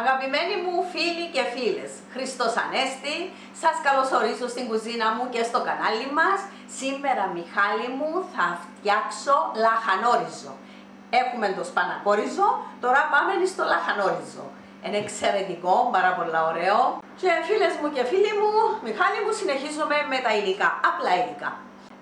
Αγαπημένοι μου φίλοι και φίλες, Χριστός Ανέστη, σας καλωσορίζω στην κουζίνα μου και στο κανάλι μας. Σήμερα, Μιχάλη μου, θα φτιάξω λαχανόριζο. Έχουμε το σπανακόριζο, τώρα πάμε στο λαχανόριζο. Είναι εξαιρετικό, πάρα πολύ ωραίο. Και φίλες μου και φίλοι μου, Μιχάλη μου, συνεχίζουμε με τα υλικά, απλά υλικά.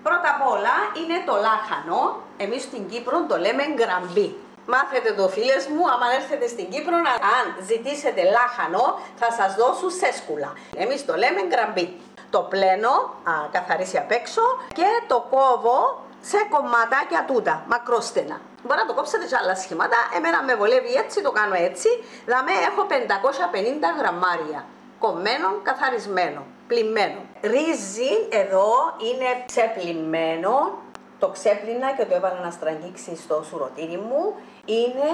Πρώτα απ' όλα είναι το λάχανο, εμείς στην Κύπρο το λέμε γκραμπί. Μάθετε το φίλες μου, άμα έρθετε στην Κύπρο, αν ζητήσετε λάχανο θα σας δώσουν σέσκουλα. Εμείς το λέμε γκραμπί. Το πλένω, καθαρίσει απ' έξω και το κόβω σε κομματάκια τούτα, μακρόστενα. Μπορεί να το κόψετε σε άλλα σχήματα, εμένα με βολεύει έτσι, το κάνω έτσι. Δαμέ έχω 550 γραμμάρια, κομμένο, καθαρισμένο, πλυμμένο. Ρύζι εδώ είναι ξεπλυμμένο. Το ξέπλυνα και το έβαλα να στραγγίξει στο σουρωτήρι μου. Είναι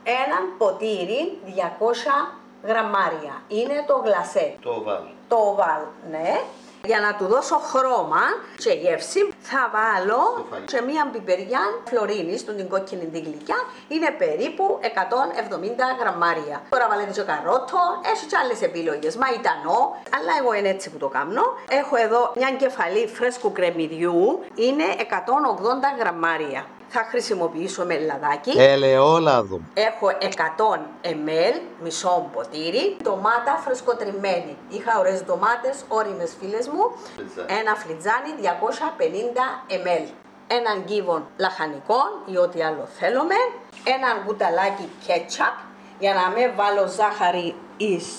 ένα ποτήρι 200 γραμμάρια. Είναι το γλασέ. Το οβάλ. Το οβάλ, ναι. Για να του δώσω χρώμα και γεύση θα βάλω σε μία πιπεριά φλωρίνης, την κόκκινη την γλυκιά, είναι περίπου 170 γραμμάρια. Τώρα βάλετε και καρότο, έχει και άλλες επιλογές, μαϊτανό, αλλά εγώ είναι έτσι που το κάνω. Έχω εδώ μια κεφαλή φρέσκου κρεμμυδιού, είναι 180 γραμμάρια. Θα χρησιμοποιήσω μελαδάκι. Ελαιόλαδο. Έχω 100 ml, μισό ποτήρι. Ντομάτα φρεσκοτριμμένη. Είχα ωραίες ντομάτες, όριμες φίλες μου. Ένα φλιτζάνι 250 ml. Έναν κύβο λαχανικών ή ό,τι άλλο θέλουμε. Έναν κουταλάκι κέτσαπ για να μην βάλω ζάχαρη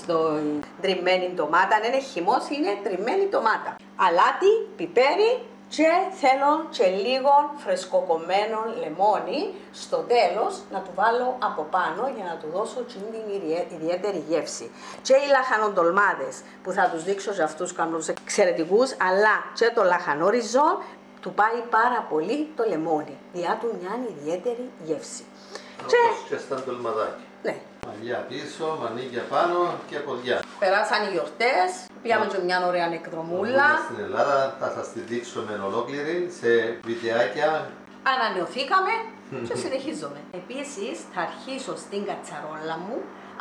στο τριμμένη ντομάτα. Αν είναι χυμός, είναι τριμμένη ντομάτα. Αλάτι, πιπέρι. Και θέλω και λίγο φρεσκοκομμένο λεμόνι στο τέλος να του βάλω από πάνω για να του δώσω την ιδιαίτερη γεύση. Και οι λαχανοτολμάδες που θα τους δείξω σε αυτούς κάνουν εξαιρετικούς, αλλά και το λαχανόριζο του πάει πάρα πολύ το λεμόνι. Διά του μια ιδιαίτερη γεύση. Και στα ντολμαδάκια. Ναι. Μαλλιά πίσω, μανίκια πάνω και ποδιά. Περάσαν οι γιορτές, πήγαμε και μια ωραία εκδρομούλα. Στην Ελλάδα θα σας τη δείξουμε ολόκληρη σε βιντεάκια. Ανανεωθήκαμε και συνεχίζουμε. Επίσης θα αρχίσω στην κατσαρόλα μου,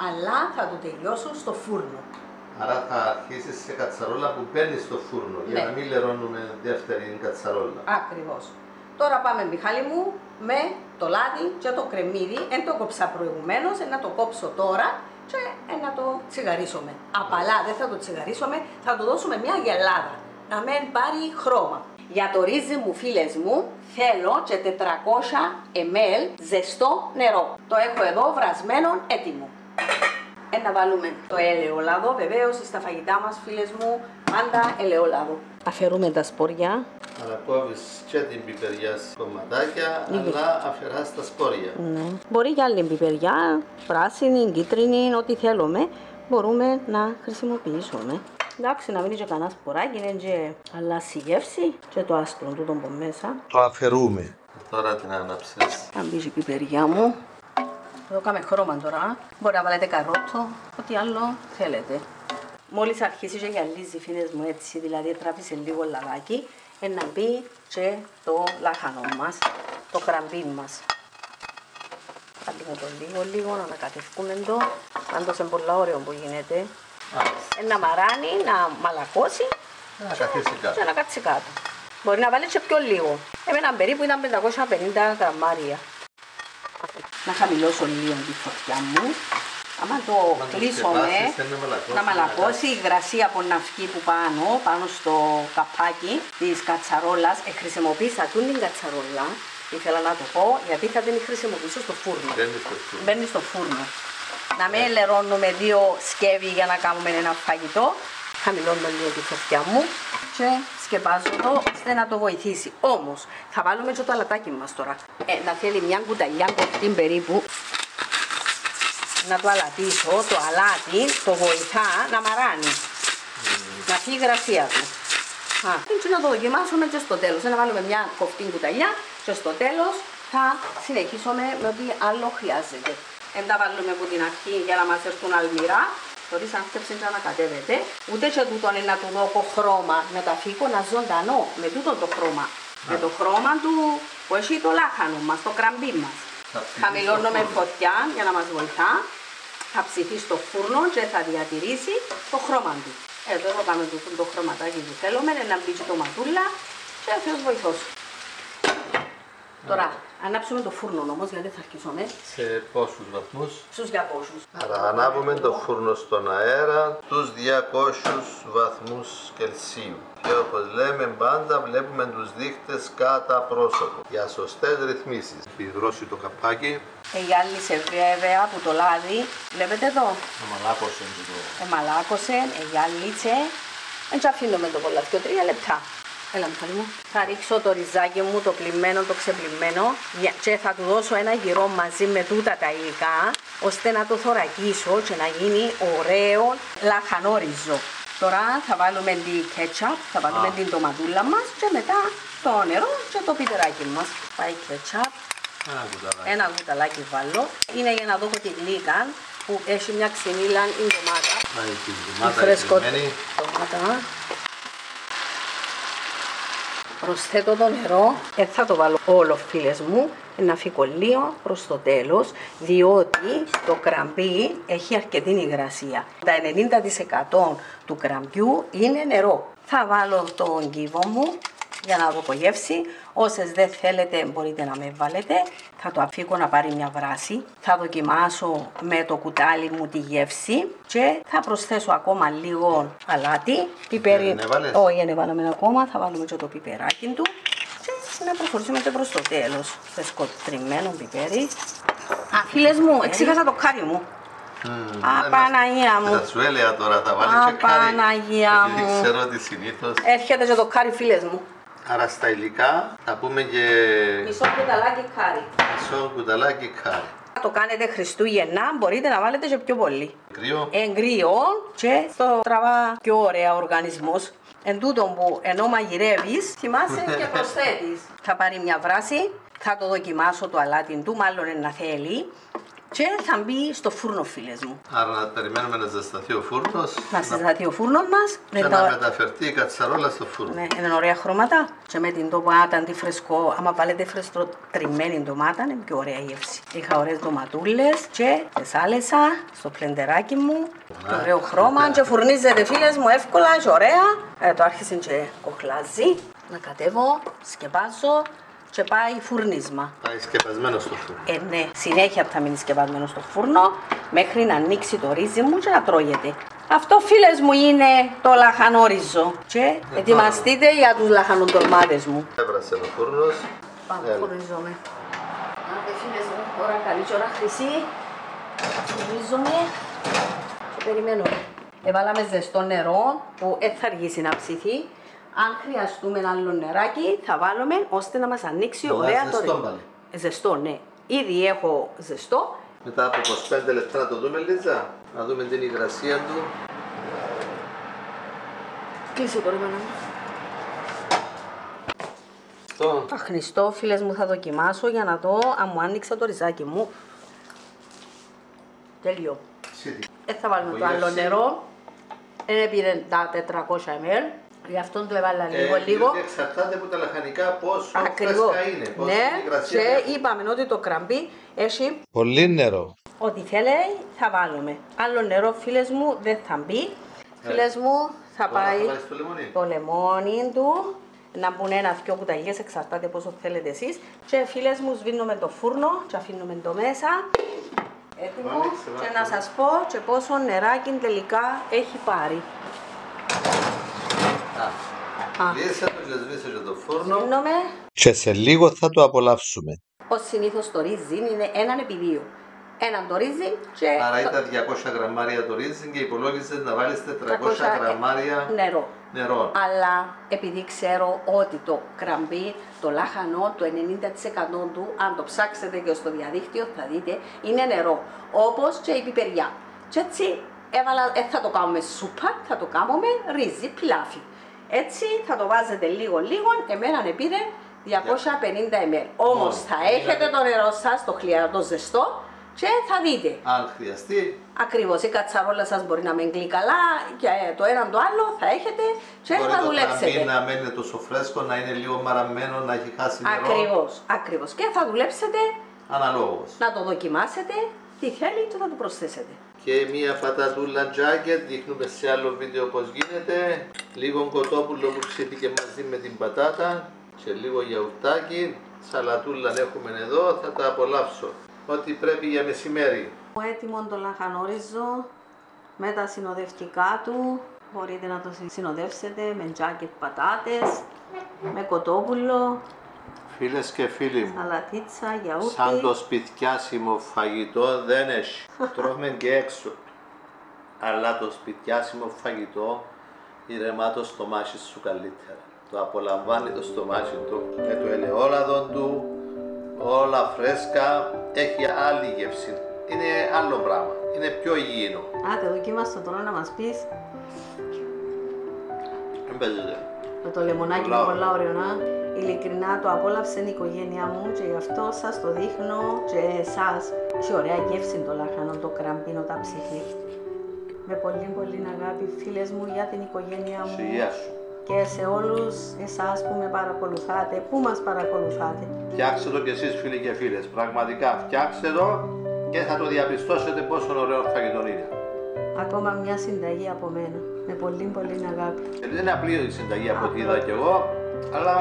αλλά θα το τελειώσω στο φούρνο. Άρα θα αρχίσεις σε κατσαρόλα που μπαίνει στο φούρνο, για να μην λερώνουμε δεύτερη κατσαρόλα. Ακριβώς. Τώρα πάμε, Μιχάλη μου, με το λάδι και το κρεμμύδι. Εν το κόψα προηγουμένως, να το κόψω τώρα και να το τσιγαρίσουμε. Απαλά δεν θα το τσιγαρίσουμε, θα του δώσουμε μια γελάδα, να μην πάρει χρώμα. Για το ρύζι μου, φίλες μου, θέλω και 400 ml ζεστό νερό. Το έχω εδώ βρασμένο, έτοιμο. Να βάλουμε το ελαιόλαδο, βεβαίως στα φαγητά μας, φίλες μου, πάντα ελαιόλαδο. Αφαιρούμε τα σπόρια. Αλλά κόβεις και την πιπεριά σε κομματάκια, αλλά αφαιράς τα σπόρια. Ναι. Μπορεί και άλλη πιπεριά, πράσινη, κίτρινη, ό,τι θέλουμε, μπορούμε να χρησιμοποιήσουμε. Εντάξει, να μείνει και κανένα σποράκι, είναι και αλλάζει η γεύση και το άσπρο τούτο από μέσα. Το αφαιρούμε. Τώρα την ανάψεις. Θα μπει η πιπεριά μου. Εδώ κάνουμε χρώμα τώρα. Μπορεί να βάλετε καρότο, ό,τι άλλο θέλετε. Μόλις αρχίσει και γυαλίζει, φίλες μου, έτσι, δηλαδή τράβησε λίγο λαδάκι, να μπει και το λάχανο μας, το κραμπί μας. Βάλουμε το λίγο, να ανακατευκούμε το. Πάντως είναι πολύ ωραίο που γίνεται. Να μαράνει, να μαλακώσει και να κάτσει κάτω. Μπορεί να βάλει και πιο λίγο. Εμένα περίπου ήταν 550 γραμμάρια. Να χαμηλώσω λίγο τη φωτιά μου. Άμα το κλείσουμε, να μαλακώσει η υγρασία από να βγει που πάνω στο καπάκι της κατσαρόλας. Χρησιμοποίησα την κατσαρόλα, ήθελα να το πω, γιατί θα την χρησιμοποιήσω στο φούρνο. Μπαίνει στο φούρνο. Να μην λερώνουμε δύο σκεύη για να κάνουμε ένα φαγητό. Χαμηλώνω λίγο τη φωτιά μου και σκεπάζω το ώστε να το βοηθήσει. Όμως θα βάλουμε και το αλατάκι μας τώρα. Να θέλει μια κουταλιά κοφτή περίπου. Να το αλατίσω, το αλάτι το βοηθά να μαράνει. Να φύγει η υγρασία του. Και να το δοκιμάσουμε και στο τέλος. Να βάλουμε μια κοφτή κουταλιά και στο τέλος θα συνεχίσουμε με ό,τι άλλο χρειάζεται. Δεν τα βάλουμε από την αρχή για να μας έρθουν αλμυρά. Χωρίς αν φτέψει να ανακατεύεται. Ούτε και τούτο είναι να του δώσω χρώμα. Να τα φύγω να ζωντανό με τούτο το χρώμα. Με το χρώμα του που έχει το λάχανο μας, το κραμπί μας. Χαμηλώνουμε φωτιά για να μας βοηθά. θα ψηθεί στο φούρνο και θα διατηρήσει το χρώμα του. Εδώ κάνουμε το χρωματάκι που θέλουμε, να μπει το ματούλα και ο Θεός βοηθός. Τώρα, ανάψουμε το φούρνο όμως, γιατί θα αρχίσουμε. Σε πόσους βαθμούς? Στους 200. Άρα ανάβουμε το φούρνο στον αέρα τους 200 βαθμούς Κελσίου. Και όπως λέμε πάντα βλέπουμε τους δείχτες κατά πρόσωπο για σωστές ρυθμίσεις. Υδρώσει το καπάκι. Εγιάλισε βέβαια που το λάδι, βλέπετε εδώ. Εμαλάκωσε το. Εμαλάκωσε, εγιάλισε. Έτσι αφήνουμε το πολλά, 2-3 λεπτά. Έλα Μιχάλη μου. Θα ρίξω το ριζάκι μου, το πλυμμένο, το ξεπλυμμένο και θα του δώσω ένα γυρό μαζί με τούτα τα υλικά, ώστε να το θωρακίσω και να γίνει ωραίο λαχανόριζο. Τώρα θα βάλουμε την κέτσαπ, θα βάλουμε την τοματούλα μας και μετά το νερό και το πιπεράκι μας. Πάει κέτσαπ, ένα κουταλάκι βάλω. Είναι για να δω τη γλύκα που έχει μια ξυνήλα η ντομάτα. Η φρεσκομένη ντομάτα. Προσθέτω το νερό, θα το βάλω όλο φίλες μου, να φύγω λίγο προς το τέλος, διότι το κραμπί έχει αρκετή υγρασία. Τα 90% του κραμπιού είναι νερό. Θα βάλω τον κύβο μου για να απογεύσει. Όσες δεν θέλετε μπορείτε να με βάλετε. Θα το αφήσω να πάρει μια βράση. Θα δοκιμάσω με το κουτάλι μου τη γεύση και θα προσθέσω ακόμα λίγο αλάτι. Πιπέρι. Όχι, δεν βάλαμε ακόμα. Θα βάλουμε και το πιπεράκι του. Και να προχωρήσουμε και προς το τέλος. Φρεσκοτριμμένο πιπέρι. Α, φίλες μου, εξήγασα το κάρι μου. Παναγία μου. Θα σου έλεγα τώρα, θα βάλεις και κάρι. Παναγία μου. Γιατί ξέρω ότι συνήθως έρχεται και το κάρι, φίλες μου. Άρα στα υλικά θα πούμε και μισό κουταλάκι κάρι. μισό κουταλάκι κάρι. Το κάνετε Χριστούγεννα, μπορείτε να βάλετε και πιο πολύ. Κρύο. Κρύο και το τραβά πιο ωραία ο οργανισμός. Εν τούτον που ενώ μαγειρεύεις, θυμάσαι και προσθέτεις. Θα πάρει μια βράση, θα το δοκιμάσω το αλάτι του, μάλλον να θέλει. Και θα μπει στο φούρνο, φίλες μου. Άρα να περιμένουμε να ζεσταθεί ο φούρνος. Να ζεσταθεί ο φούρνος μας. Και να μεταφερθεί η κατσαρόλα στο φούρνο. Ναι, είναι ωραία χρώματα. Και με την ντομάτα αντιφρεσκό, άμα βάλετε φρεσκοτριμμένη ντομάτα, είναι πιο ωραία γεύση. Είχα ωραίες ντοματούλες και σάλεσα στο πλεντεράκι μου. Και ωραίο χρώμα. Και φουρνίζεται, φίλες μου, εύκολα και ωραία. Το άρχισε και κοχλάζει. Να κατέβω, σκεπάζω. Και πάει φουρνίσμα. Πάει σκεπασμένο στο φούρνο. Ναι, συνέχεια θα μείνει σκεπασμένο στο φούρνο μέχρι να ανοίξει το ρύζι μου και να τρώγεται. Αυτό, φίλες μου, είναι το λαχανόριζο. Και ετοιμαστείτε για τους λαχανοτολμάτες μου. Έβρασε ο φούρνος. Πάμε, φουρνίζομαι. Άντε, φίλες μου, ώρα καλή και ώρα χρυσή. Φουρνίζομαι και περιμένω. Έβαλαμε ζεστό νερό που θα αργήσει να ψηθεί. Αν χρειαστούμε άλλο νεράκι, θα βάλουμε ώστε να μας ανοίξει ωραία το ρεύμα. Ζεστό, ναι. Ήδη έχω ζεστό. Μετά από 25 λεπτά να το δούμε, Λίζα. Να δούμε την υγρασία του. Κλείσε το ρεύμα. Αυτό. Αχνιστό, φίλες μου, θα δοκιμάσω για να δω αν μου άνοιξε το ριζάκι μου. Τέλειο. Θα βάλουμε το άλλο νερό. Πήρε τα 400 ml. Γι' αυτό το έβαλα λίγο. Εξαρτάται από τα λαχανικά πόσο φρέσκα είναι. Πόσο ναι, υγρασία και είναι. είπαμε ότι το κραμπί έχει πολύ νερό. Ό,τι θέλει θα βάλουμε. Άλλο νερό, φίλες μου, δεν θα μπει. Φίλες μου, θα πάει το λεμόνι του. Να μπουν ένα-δυο κουταλιές, εξαρτάται πόσο θέλετε εσείς. Και φίλες μου, σβήνουμε το φούρνο και αφήνουμε το μέσα. Έτοιμο. Και να σας πω και πόσο νεράκι τελικά έχει πάρει. Λύσα το και σβήσε και το φούρνο. Σβήνουμε. Και σε λίγο θα το απολαύσουμε. Ως συνήθως το ρύζι είναι 1:2. Έναν το ρύζι και... Άρα ήταν 200 γραμμάρια το ρύζι και υπολόγισες να βάλεις 400 γραμμάρια νερό. Αλλά επειδή ξέρω ότι το κραμπί, το λάχανο, το 90% του, αν το ψάξετε και στο διαδίκτυο θα δείτε, είναι νερό. Όπως και η πιπεριά. Και έτσι έβαλα, θα το κάνουμε σούπα, θα το κάνουμε ρύζι, πιλάφι. Έτσι θα το βάζετε λίγο, εμένα πήρε 250 ml. Όμως θα έχετε το νερό σας, το χλιαρό ζεστό και θα δείτε. Αν χρειαστεί. Ακριβώς, η κατσαρόλα σας μπορεί να μην γλύει καλά και το έναν το άλλο θα έχετε και μπορεί θα δουλέψετε. Μπορεί να μένει τόσο φρέσκο, να είναι λίγο μαραμένο, να έχει χάσει νερό. Ακριβώς. Και θα δουλέψετε αναλόγως. Να το δοκιμάσετε, τι θέλει και θα το προσθέσετε. Και μία πατατούλα τζάκετ, δείχνουμε σε άλλο βίντεο πως γίνεται. Λίγο κοτόπουλο που ψήθηκε μαζί με την πατάτα και λίγο γιαουρτάκι. Σαλατούλα έχουμε εδώ, θα τα απολαύσω. Ό,τι πρέπει για μεσημέρι. Έτοιμο το λαχανόριζο με τα συνοδευτικά του. Μπορείτε να το συνοδεύσετε με τζάκετ πατάτες, με κοτόπουλο. Φίλες και φίλοι μου, σαλατίτσα, γιαούρτι. σαν το σπιτιάσιμο φαγητό δεν έχει. Τρώμε και έξω. Αλλά το σπιτιάσιμο φαγητό ηρεμά το στομάχι σου καλύτερα. Το απολαμβάνει το στομάχι του με το ελαιόλαδο του, όλα φρέσκα, έχει άλλη γεύση. Είναι άλλο πράγμα, είναι πιο υγιεινό. Άτε, δοκίμασε τώρα να μας πεις. Δεν παίζεται. Με το λεμονάκι είναι πολλά ωραίο, να. Ειλικρινά το απόλαυσε η οικογένειά μου και γι' αυτό σας το δείχνω και εσάς. Έχει ωραία γεύση το λαχανό, το κραμπίνο, τα ψυχή. Με πολύ πολύ αγάπη, φίλες μου, για την οικογένειά μου. Υγεία σου. Και σε όλους εσάς που με παρακολουθάτε, που μας παρακολουθάτε. Φτιάξτε το κι εσείς φίλοι και φίλες, πραγματικά φτιάξτε το και θα το διαπιστώσετε πόσο ωραίο φαγητό είναι. Ακόμα μια συνταγή από μένα, με πολύ πολύ αγάπη. Δεν είναι απλή η συνταγή από ό,τι είδα κι εγώ, αλλά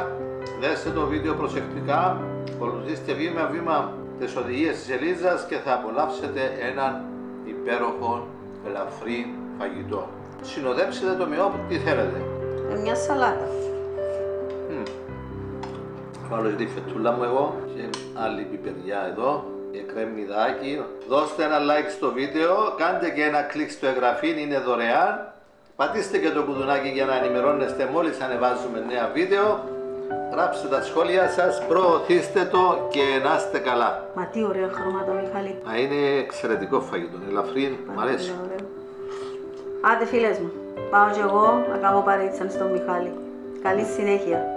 δέστε το βίντεο προσεκτικά, ακολουθήστε βήμα-βήμα τις οδηγίες της Ελίζας και θα απολαύσετε έναν υπέροχο, ελαφρύ φαγητό. Συνοδέψτε το με ό,τι θέλετε. Με μια σαλάτα. Βάλω τη φετούλα μου εγώ και άλλη πιπεριά εδώ και κρεμμυδάκι. Δώστε ένα like στο βίντεο, κάντε και ένα κλικ στο εγγραφή, είναι δωρεάν. Πατήστε και το κουδουνάκι για να ενημερώνεστε μόλις ανεβάζουμε νέα βίντεο. Γράψτε τα σχόλια σας, προωθήστε το και να είστε καλά. Μα τι ωραία χρώματα, Μιχάλη. Α, είναι εξαιρετικό φαγητό, ελαφρύ, μ' αρέσει. Άντε φίλες μου, πάω και εγώ να κάνω παρέτησαν στον Μιχάλη. Καλή συνέχεια.